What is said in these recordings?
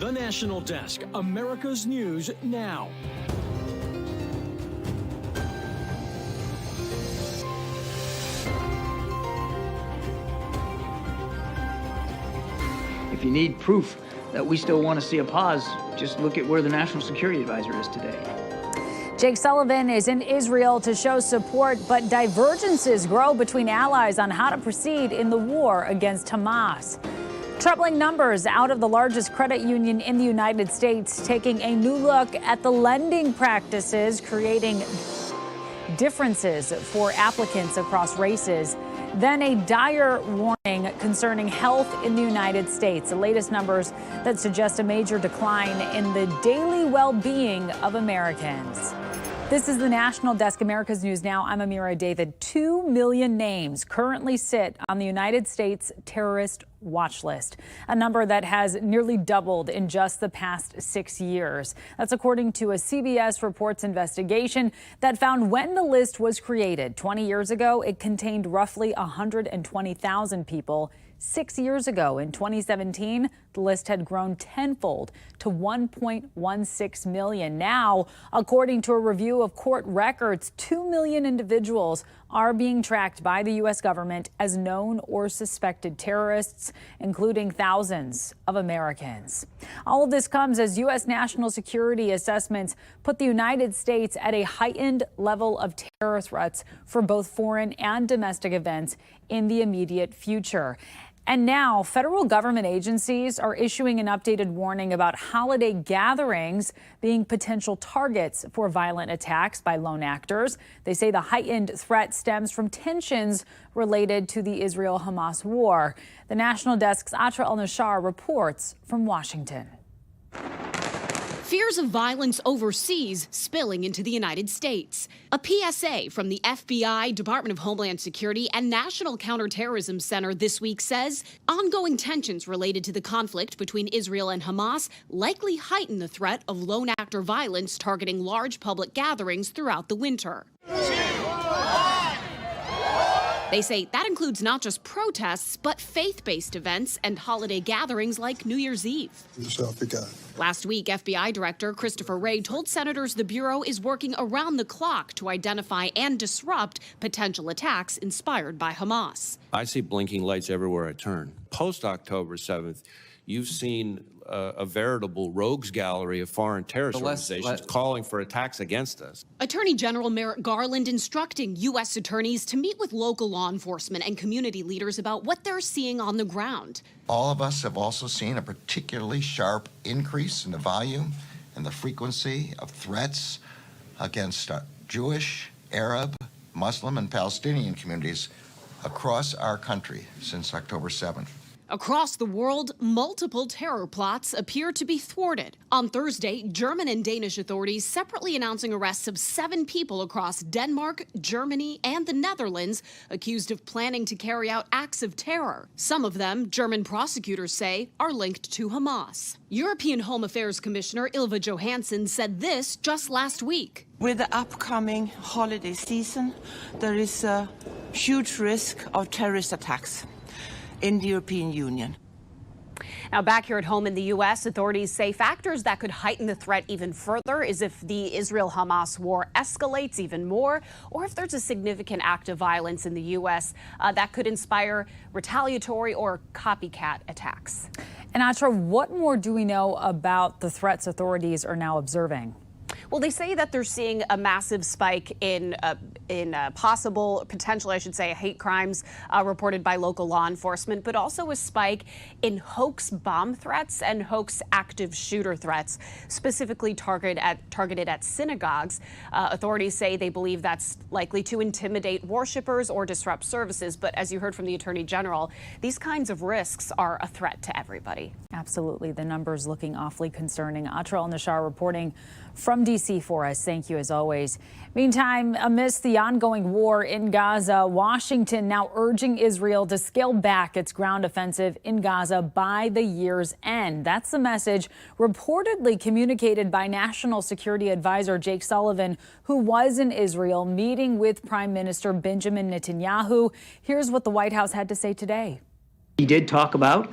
The National Desk, America's News Now. If you need proof that we still want to see a pause, just look at where the National Security Advisor is today. Jake Sullivan is in Israel to show support, but divergences grow between allies on how to proceed in the war against Hamas. Troubling numbers out of the largest credit union in the United States, taking a new look at the lending practices, creating differences for applicants across races. Then a dire warning concerning health in the United States. The latest numbers that suggest a major decline in the daily well-being of Americans. This is the National Desk, America's News Now. I'm Amira David. 2 million names currently sit on the United States terrorist watch list, a number that has nearly doubled in just the past 6 years. That's according to a CBS Reports investigation that found when the list was created 20 years ago, it contained roughly 120,000 people. 6 years ago, in 2017, the list had grown tenfold to 1.16 million. Now, according to a review of court records, 2 million individuals are being tracked by the U.S. government as known or suspected terrorists, including thousands of Americans. All of this comes as U.S. national security assessments put the United States at a heightened level of terror threats for both foreign and domestic events in the immediate future. And now federal government agencies are issuing an updated warning about holiday gatherings being potential targets for violent attacks by lone actors. They say the heightened threat stems from tensions related to the Israel-Hamas war. The National Desk's Atra El-Nashar reports from Washington. Fears of violence overseas spilling into the United States. A PSA from the FBI, Department of Homeland Security, and National Counterterrorism Center this week says ongoing tensions related to the conflict between Israel and Hamas likely heighten the threat of lone actor violence targeting large public gatherings throughout the winter. They say that includes not just protests, but faith-based events and holiday gatherings like New Year's Eve. Last week, FBI Director Christopher Wray told senators the Bureau is working around the clock to identify and disrupt potential attacks inspired by Hamas. I see blinking lights everywhere I turn. Post-October 7th, you've seen a veritable rogues gallery of foreign terrorist organizations calling for attacks against us. Attorney General Merrick Garland instructing U.S. attorneys to meet with local law enforcement and community leaders about what they're seeing on the ground. All of us have also seen a particularly sharp increase in the volume and the frequency of threats against Jewish, Arab, Muslim, and Palestinian communities across our country since October 7th. Across the world, multiple terror plots appear to be thwarted. On Thursday, German and Danish authorities separately announcing arrests of 7 people across Denmark, Germany, and the Netherlands accused of planning to carry out acts of terror. Some of them, German prosecutors say, are linked to Hamas. European Home Affairs Commissioner Ylva Johansson said this just last week. With the upcoming holiday season, there is a huge risk of terrorist attacks in the European Union. Now, back here at home in the U.S., authorities say factors that could heighten the threat even further is if the Israel-Hamas war escalates even more, or if there's a significant act of violence in the U.S. That could inspire retaliatory or copycat attacks. And Atra, what more do we know about the threats authorities are now observing? Well, they say that they're seeing a massive spike in potential, I should say, hate crimes reported by local law enforcement, but also a spike in hoax bomb threats and hoax active shooter threats, specifically targeted at synagogues. Authorities say they believe that's likely to intimidate worshipers or disrupt services. But as you heard from the Attorney General, these kinds of risks are a threat to everybody. Absolutely. The numbers looking awfully concerning. Atra El-Nashar reporting from D.C. for us. Thank you, as always. Meantime, amidst the ongoing war in Gaza, Washington now urging Israel to scale back its ground offensive in Gaza by the year's end. That's the message reportedly communicated by National Security Advisor Jake Sullivan, who was in Israel meeting with Prime Minister Benjamin Netanyahu. Here's what the White House had to say today. He did talk about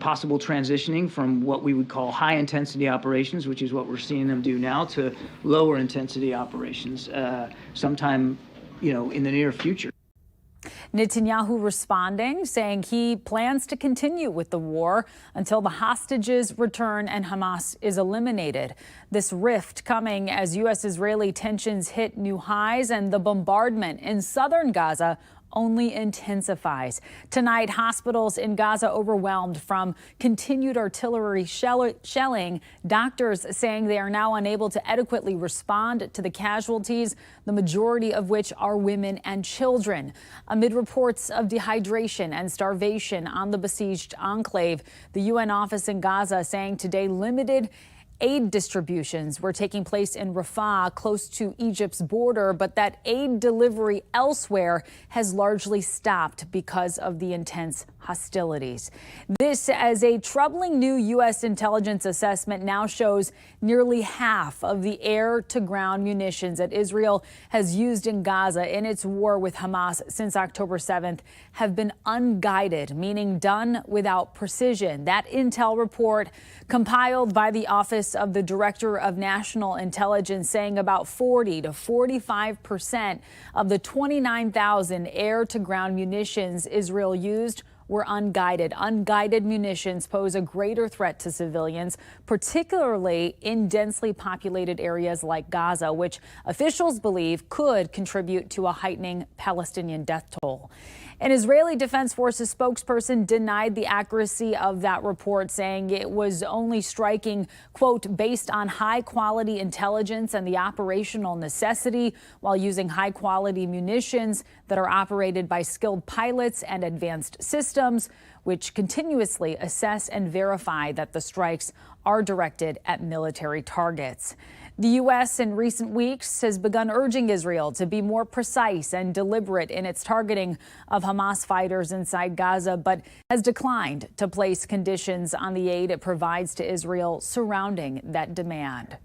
possible transitioning from what we would call high-intensity operations, which is what we're seeing them do now, to lower-intensity operations sometime, in the near future. Netanyahu responding, saying he plans to continue with the war until the hostages return and Hamas is eliminated. This rift coming as U.S.-Israeli tensions hit new highs and the bombardment in southern Gaza only intensifies. Tonight, hospitals in Gaza overwhelmed from continued artillery shelling. Doctors saying they are now unable to adequately respond to the casualties, the majority of which are women and children. Amid reports of dehydration and starvation on the besieged enclave, the UN office in Gaza saying today limited aid distributions were taking place in Rafah, close to Egypt's border, but that aid delivery elsewhere has largely stopped because of the intense hostilities. This as a troubling new U.S. intelligence assessment now shows nearly half of the air-to-ground munitions that Israel has used in Gaza in its war with Hamas since October 7th have been unguided, meaning done without precision. That intel report, compiled by the Office of the Director of National Intelligence, saying about 40 to 45% of the 29,000 air-to-ground munitions Israel used were unguided. Unguided munitions pose a greater threat to civilians, particularly in densely populated areas like Gaza, which officials believe could contribute to a heightening Palestinian death toll. An Israeli Defense Forces spokesperson denied the accuracy of that report, saying it was only striking, quote, based on high-quality intelligence and the operational necessity while using high-quality munitions that are operated by skilled pilots and advanced systems, which continuously assess and verify that the strikes are directed at military targets. The U.S. in recent weeks has begun urging Israel to be more precise and deliberate in its targeting of Hamas fighters inside Gaza, but has declined to place conditions on the aid it provides to Israel surrounding that demand.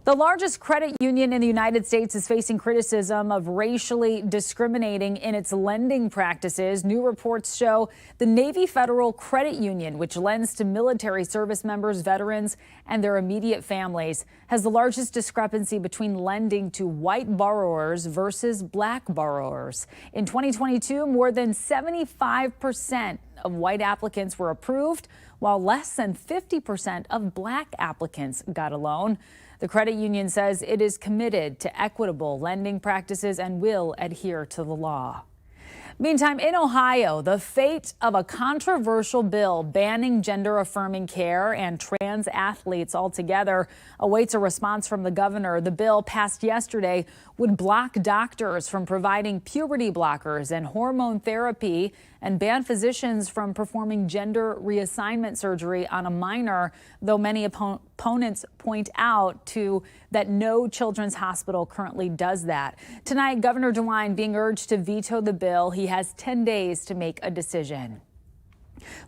The largest credit union in the United States is facing criticism of racially discriminating in its lending practices. New reports show the Navy Federal Credit Union, which lends to military service members, veterans, and their immediate families, has the largest discrepancy between lending to white borrowers versus black borrowers. In 2022, more than 75% of white applicants were approved, while less than 50% of black applicants got a loan. The credit union says it is committed to equitable lending practices and will adhere to the law. Meantime, in Ohio, the fate of a controversial bill banning gender-affirming care and trans athletes altogether awaits a response from the governor. The bill passed yesterday would block doctors from providing puberty blockers and hormone therapy and ban physicians from performing gender reassignment surgery on a minor, though many opponents point out that no children's hospital currently does that. Tonight, Governor DeWine being urged to veto the bill. He has 10 days to make a decision.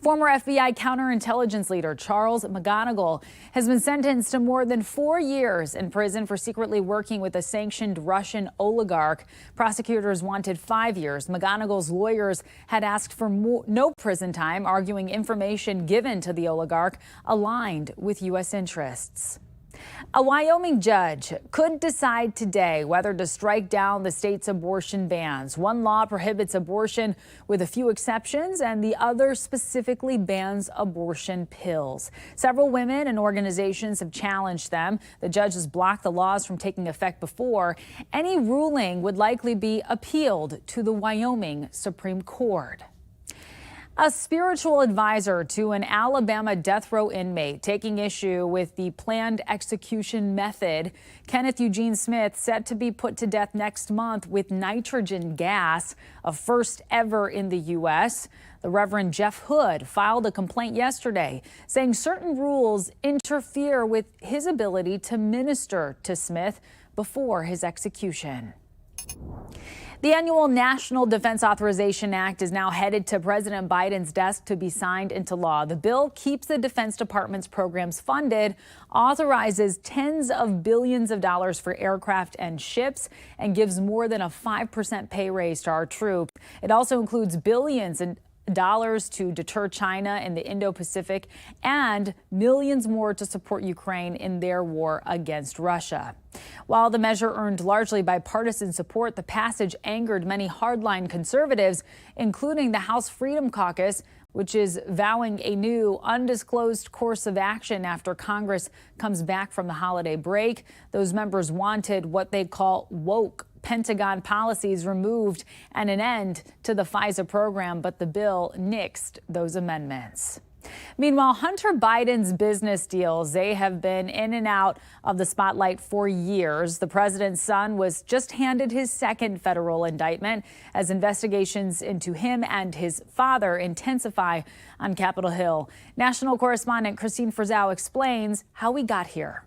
Former FBI counterintelligence leader Charles McGonigal has been sentenced to more than 4 years in prison for secretly working with a sanctioned Russian oligarch. Prosecutors wanted 5 years. McGonigal's lawyers had asked for no prison time, arguing information given to the oligarch aligned with U.S. interests. A Wyoming judge could decide today whether to strike down the state's abortion bans. One law prohibits abortion with a few exceptions, and the other specifically bans abortion pills. Several women and organizations have challenged them. The judge has blocked the laws from taking effect before. Any ruling would likely be appealed to the Wyoming Supreme Court. A spiritual advisor to an Alabama death row inmate taking issue with the planned execution method. Kenneth Eugene Smith set to be put to death next month with nitrogen gas, a first ever in the U.S. The Reverend Jeff Hood filed a complaint yesterday saying certain rules interfere with his ability to minister to Smith before his execution. The annual National Defense Authorization Act is now headed to President Biden's desk to be signed into law. The bill keeps the Defense Department's programs funded, authorizes tens of billions of dollars for aircraft and ships, and gives more than a 5% pay raise to our troops. It also includes billions to deter China in the Indo-Pacific and millions more to support Ukraine in their war against Russia. While the measure earned largely bipartisan support, the passage angered many hardline conservatives, including the House Freedom Caucus, which is vowing a new undisclosed course of action after Congress comes back from the holiday break. Those members wanted what they call woke Pentagon policies removed and an end to the FISA program, but the bill nixed those amendments. Meanwhile, Hunter Biden's business deals, they have been in and out of the spotlight for years. The president's son was just handed his second federal indictment as investigations into him and his father intensify on Capitol Hill. National correspondent Christine Frizzell explains how we got here.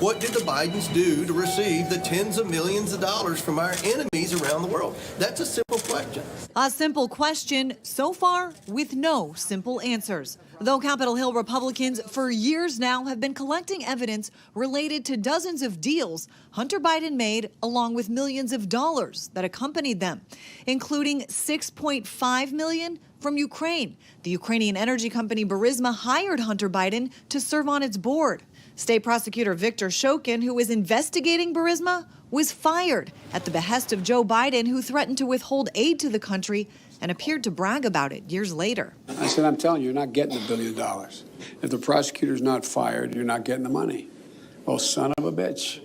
What did the Bidens do to receive the tens of millions of dollars from our enemies around the world? That's a simple question. A simple question so far with no simple answers. Though Capitol Hill Republicans for years now have been collecting evidence related to dozens of deals Hunter Biden made along with millions of dollars that accompanied them, including $6.5 million from Ukraine. The Ukrainian energy company Burisma hired Hunter Biden to serve on its board. State prosecutor Victor Shokin, who was investigating Burisma, was fired at the behest of Joe Biden, who threatened to withhold aid to the country and appeared to brag about it years later. I said, I'm telling you, you're not getting $1 billion. If the prosecutor's not fired, you're not getting the money. Oh, son of a bitch.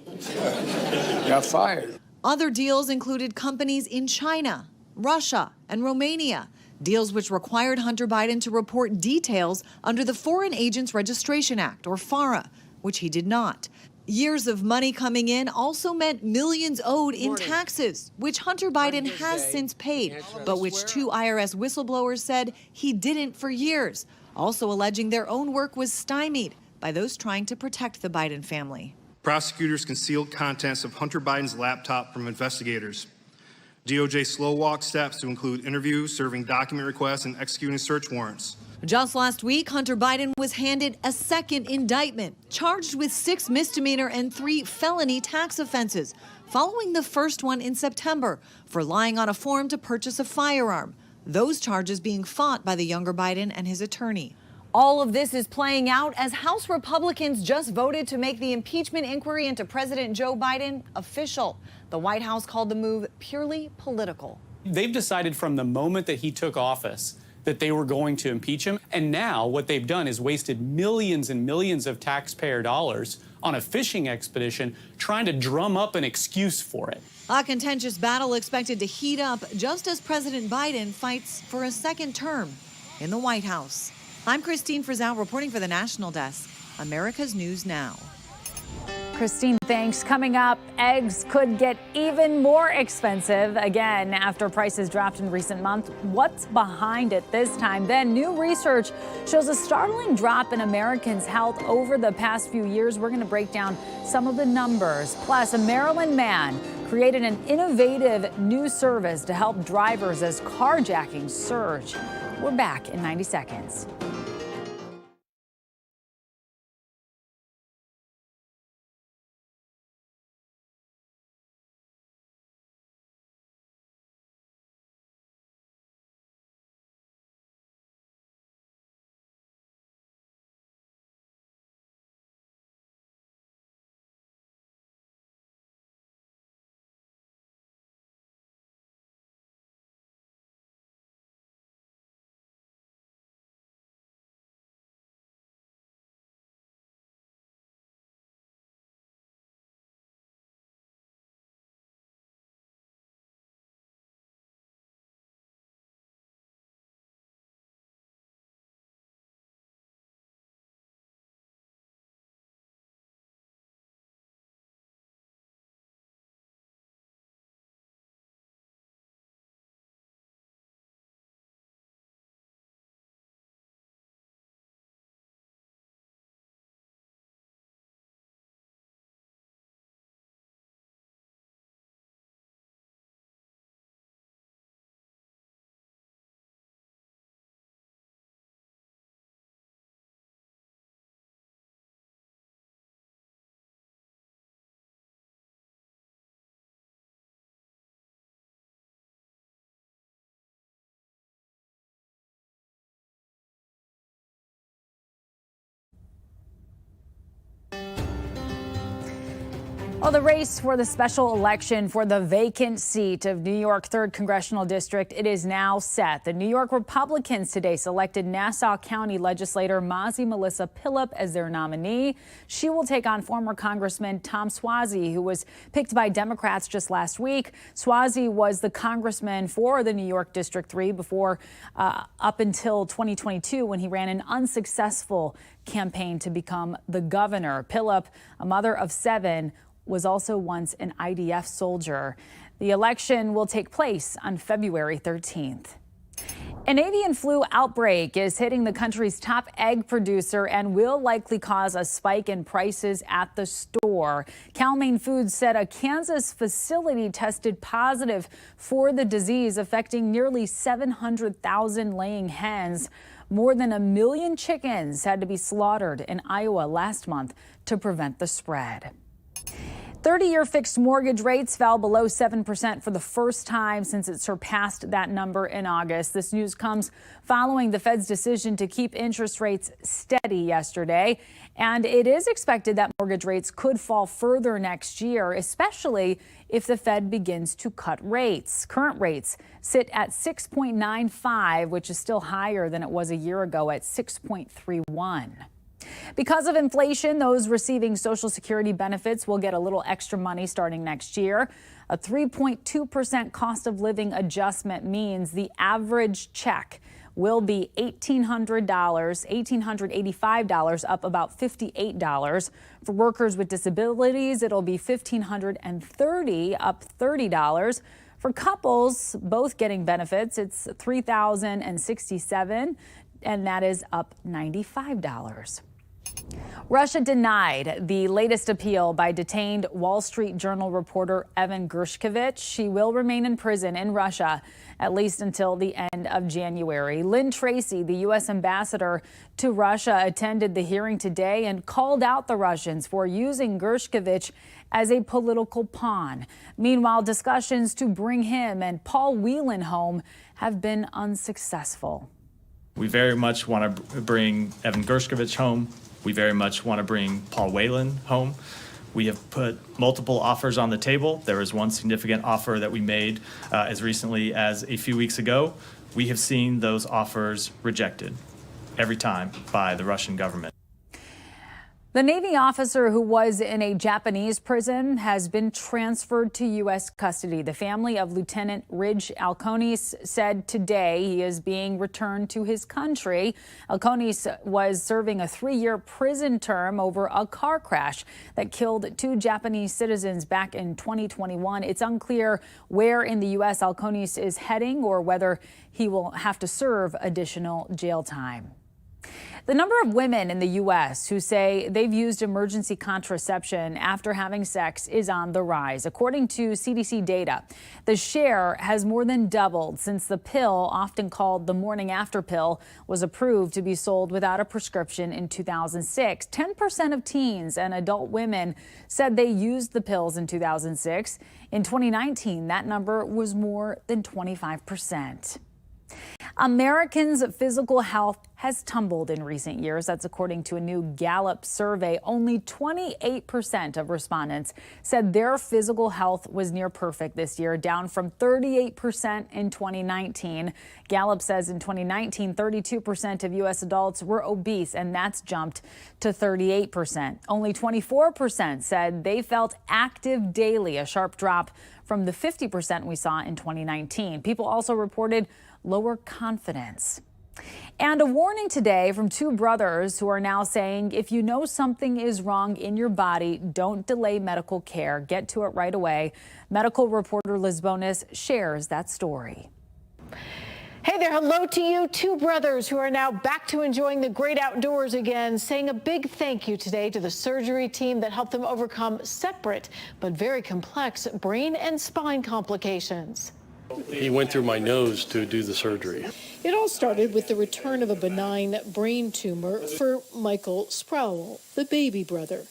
Got fired. Other deals included companies in China, Russia, and Romania. Deals which required Hunter Biden to report details under the Foreign Agents Registration Act, or FARA, which he did not. Years of money coming in also meant millions owed in taxes, which Hunter Biden has since paid, but which two IRS whistleblowers said he didn't for years, also alleging their own work was stymied by those trying to protect the Biden family. Prosecutors concealed contents of Hunter Biden's laptop from investigators. DOJ slow-walked steps to include interviews, serving document requests, and executing search warrants. Just last week, Hunter Biden was handed a second indictment, charged with 6 misdemeanor and 3 felony tax offenses, following the first one in September for lying on a form to purchase a firearm. Those charges being fought by the younger Biden and his attorney. All of this is playing out as House Republicans just voted to make the impeachment inquiry into President Joe Biden official. The White House called the move purely political. They've decided from the moment that he took office that they were going to impeach him. And now what they've done is wasted millions and millions of taxpayer dollars on a fishing expedition trying to drum up an excuse for it. A contentious battle expected to heat up just as President Biden fights for a second term in the White House. I'm Christine Frizzell reporting for the National Desk, America's News Now. Christine, thanks. Coming up, eggs could get even more expensive again after prices dropped in recent months. What's behind it this time? Then new research shows a startling drop in Americans' health over the past few years. We're going to break down some of the numbers. Plus, a Maryland man created an innovative new service to help drivers as carjacking surge. We're back in 90 seconds. Well, the race for the special election for the vacant seat of New York 3rd Congressional District, it is now set. The New York Republicans today selected Nassau County legislator Mazi Melissa Pilip as their nominee. She will take on former Congressman Tom Suozzi, who was picked by Democrats just last week. Suozzi was the congressman for the New York District 3 before up until 2022 when he ran an unsuccessful campaign to become the governor. Pilip, a mother of 7, was also once an IDF soldier. The election will take place on February 13th. An avian flu outbreak is hitting the country's top egg producer and will likely cause a spike in prices at the store. Cal-Maine Foods said a Kansas facility tested positive for the disease, affecting nearly 700,000 laying hens. More than 1 million chickens had to be slaughtered in Iowa last month to prevent the spread. 30-year fixed mortgage rates fell below 7% for the first time since it surpassed that number in August. This news comes following the Fed's decision to keep interest rates steady yesterday. And it is expected that mortgage rates could fall further next year, especially if the Fed begins to cut rates. Current rates sit at 6.95, which is still higher than it was a year ago at 6.31. Because of inflation, those receiving Social Security benefits will get a little extra money starting next year. A 3.2% cost of living adjustment means the average check will be $1,885, up about $58. For workers with disabilities, it'll be $1,530, up $30. For couples both getting benefits, it's $3,067, and that is up $95. Russia denied the latest appeal by detained Wall Street Journal reporter Evan Gershkovich. She will remain in prison in Russia at least until the end of January. Lynn Tracy, the U.S. ambassador to Russia, attended the hearing today and called out the Russians for using Gershkovich as a political pawn. Meanwhile, discussions to bring him and Paul Whelan home have been unsuccessful. We very much want to bring Evan Gershkovich home. We very much want to bring Paul Whelan home. We have put multiple offers on the table. There was one significant offer that we made as recently as a few weeks ago. We have seen those offers rejected every time by the Russian government. The Navy officer who was in a Japanese prison has been transferred to U.S. custody. The family of Lieutenant Ridge Alconis said today he is being returned to his country. Alconis was serving a 3-year prison term over a car crash that killed 2 Japanese citizens back in 2021. It's unclear where in the U.S. Alconis is heading or whether he will have to serve additional jail time. The number of women in the U.S. who say they've used emergency contraception after having sex is on the rise. According to CDC data, the share has more than doubled since the pill, often called the morning after pill, was approved to be sold without a prescription in 2006. 10% of teens and adult women said they used the pills in 2006. In 2019, that number was more than 25%. Americans' physical health has tumbled in recent years. That's according to a new Gallup survey. Only 28% of respondents said their physical health was near perfect this year, down from 38% in 2019. Gallup says in 2019, 32% of U.S. adults were obese, and that's jumped to 38%. Only 24% said they felt active daily, a sharp drop from the 50% we saw in 2019. People also reported lower confidence. And a warning today from 2 brothers who are now saying if you know something is wrong in your body, don't delay medical care. Get to it right away. Medical reporter Liz Bonis shares that story. Hey there, hello to you. 2 brothers who are now back to enjoying the great outdoors again, saying a big thank you today to the surgery team that helped them overcome separate but very complex brain and spine complications. He went through my nose to do the surgery. It all started with the return of a benign brain tumor for Michael Sproul, the baby brother.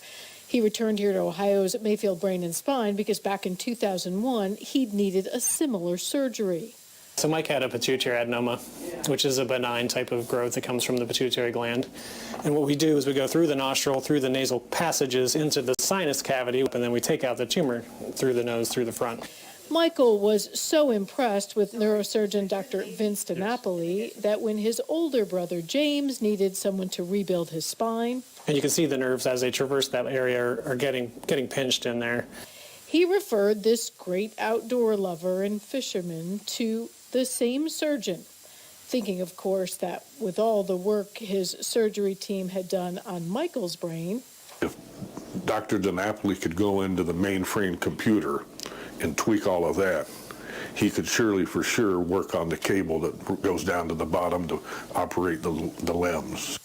He returned here to Ohio's Mayfield Brain and Spine because back in 2001, he'd needed a similar surgery. So Mike had a pituitary adenoma, which is a benign type of growth that comes from the pituitary gland. And what we do is we go through the nostril, through the nasal passages into the sinus cavity, and then we take out the tumor through the nose, through the front. Michael was so impressed with neurosurgeon Dr. Vince DiNapoli that when his older brother James needed someone to rebuild his spine, And you can see the nerves as they traverse that area are getting pinched in there. he referred this great outdoor lover and fisherman to the same surgeon, thinking, of course, that with all the work his surgery team had done on Michael's brain, if Dr. DiNapoli could go into the mainframe computer and tweak all of that, he could surely for sure work on the cable that goes down to the bottom to operate the limbs.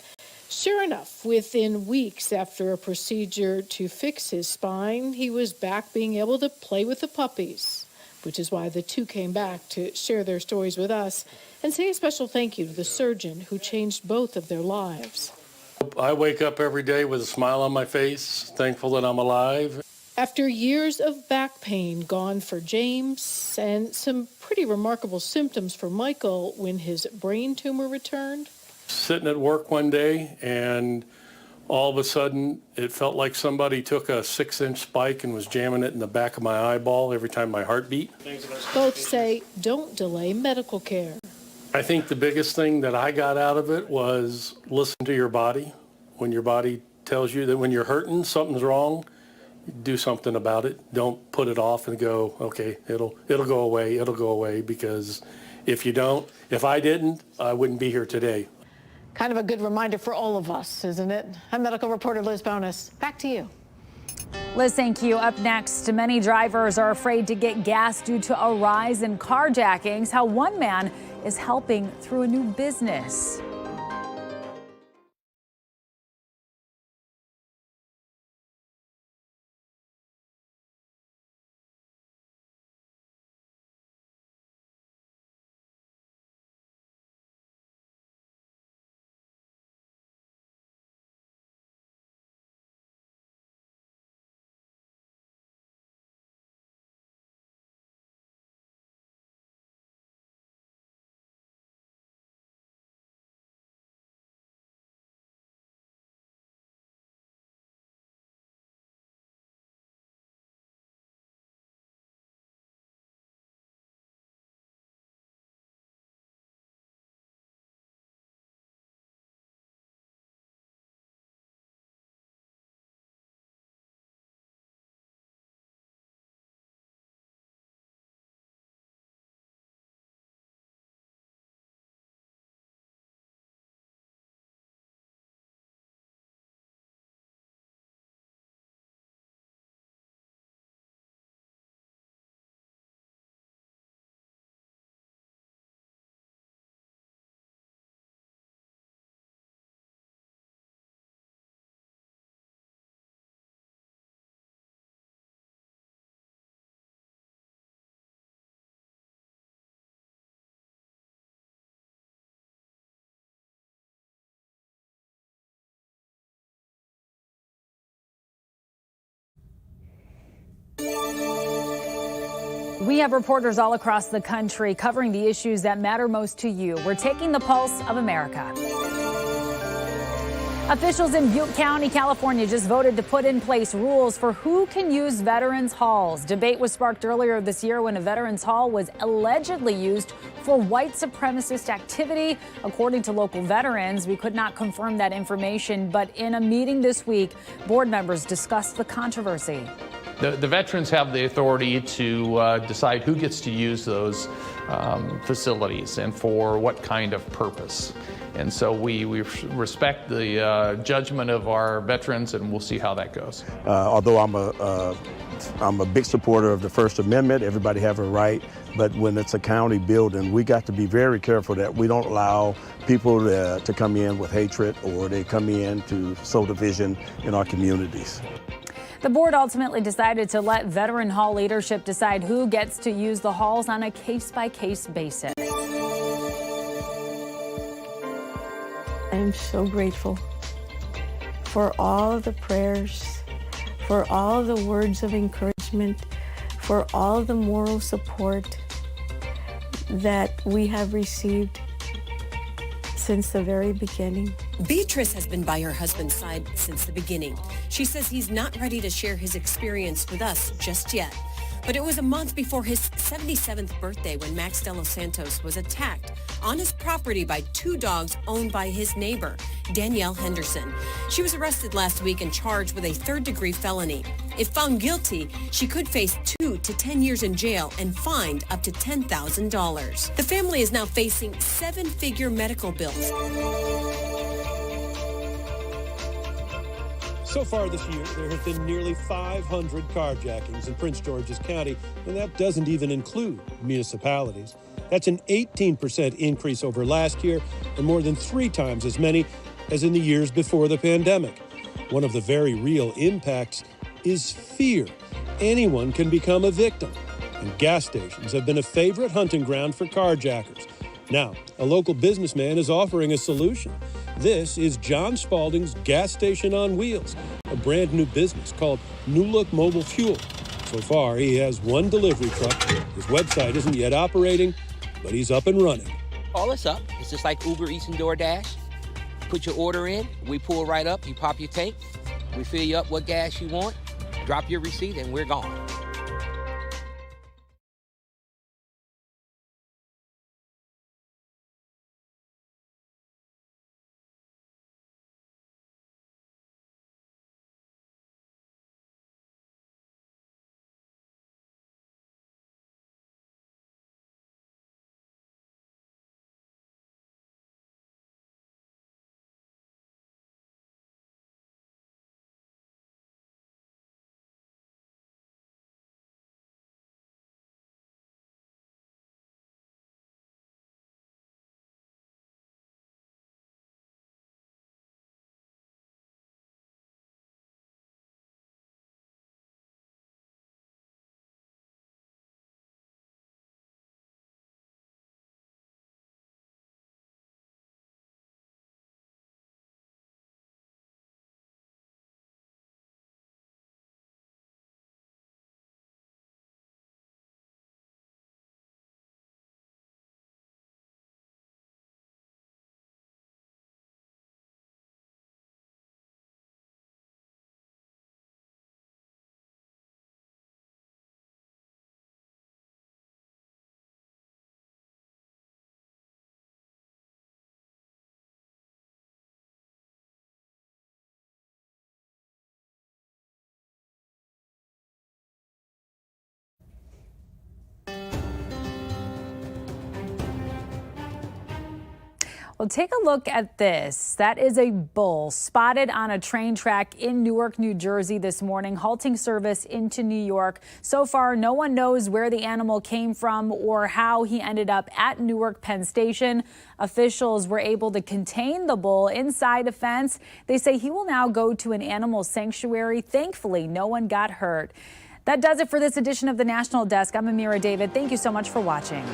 Sure enough, within weeks after a procedure to fix his spine, he was back being able to play with the puppies, which is why the two came back to share their stories with us and say a special thank you to the surgeon who changed both of their lives. I wake up every day with a smile on my face, thankful that I'm alive. After years of back pain gone for James and some pretty remarkable symptoms for Michael when his brain tumor returned, Sitting at work one day, and all of a sudden, it felt like somebody took a 6-inch spike and was jamming it in the back of my eyeball every time my heart beat. both say don't delay medical care. I think the biggest thing that I got out of it was listen to your body. When your body tells you that when you're hurting, something's wrong, do something about it. Don't put it off and go, okay, it'll go away, because if you don't, if I didn't, I wouldn't be here today. Kind of a good reminder for all of us, isn't it? I'm medical reporter Liz Bonus. Back to you. Liz, thank you. Up next, many drivers are afraid to get gas due to a rise in carjackings. How one man is helping through a new business. We have reporters all across the country covering the issues that matter most to you. We're taking the pulse of America. Officials in Butte County, California, just voted to put in place rules for who can use veterans' halls. Debate was sparked earlier this year when a veterans' hall was allegedly used for white supremacist activity. According to local veterans, we could not confirm that information, but in a meeting this week, board members discussed the controversy. The veterans have the authority to decide who gets to use those facilities and for what kind of purpose. And so we respect the judgment of our veterans, and we'll see how that goes. Although I'm a big supporter of the First Amendment, everybody have a right, but when it's a county building, we got to be very careful that we don't allow people to come in with hatred, or they come in to sow division in our communities. The board ultimately decided to let Veteran Hall leadership decide who gets to use the halls on a case-by-case basis. I'm so grateful for all of the prayers, for all of the words of encouragement, for all of the moral support that we have received since the very beginning. Beatrice has been by her husband's side since the beginning. She says he's not ready to share his experience with us just yet. But it was a month before his 77th birthday when Max De Los Santos was attacked on his property by two dogs owned by his neighbor, Danielle Henderson. She was arrested last week and charged with a third-degree felony. If found guilty, she could face 2 to 10 years in jail and fined up to $10,000. The family is now facing 7-figure medical bills. So far this year, there have been nearly 500 carjackings in Prince George's County, and that doesn't even include municipalities. That's an 18% increase over last year and more than 3 times as many as in the years before the pandemic. One of the very real impacts is fear. Anyone can become a victim, and gas stations have been a favorite hunting ground for carjackers. Now, a local businessman is offering a solution. This is John Spalding's Gas Station on Wheels, a brand new business called New Look Mobile Fuel. So far, he has 1 delivery truck. His website isn't yet operating, but he's up and running. Call us up. It's just like Uber Eats and DoorDash. Put your order in, we pull right up, you pop your tank, we fill you up what gas you want, drop your receipt, and we're gone. Well, take a look at this. That is a bull spotted on a train track in Newark, New Jersey this morning, halting service into New York. So far, no one knows where the animal came from or how he ended up at Newark Penn Station. Officials were able to contain the bull inside a fence. They say he will now go to an animal sanctuary. Thankfully, no one got hurt. That does it for this edition of the National Desk. I'm Amira David. Thank you so much for watching.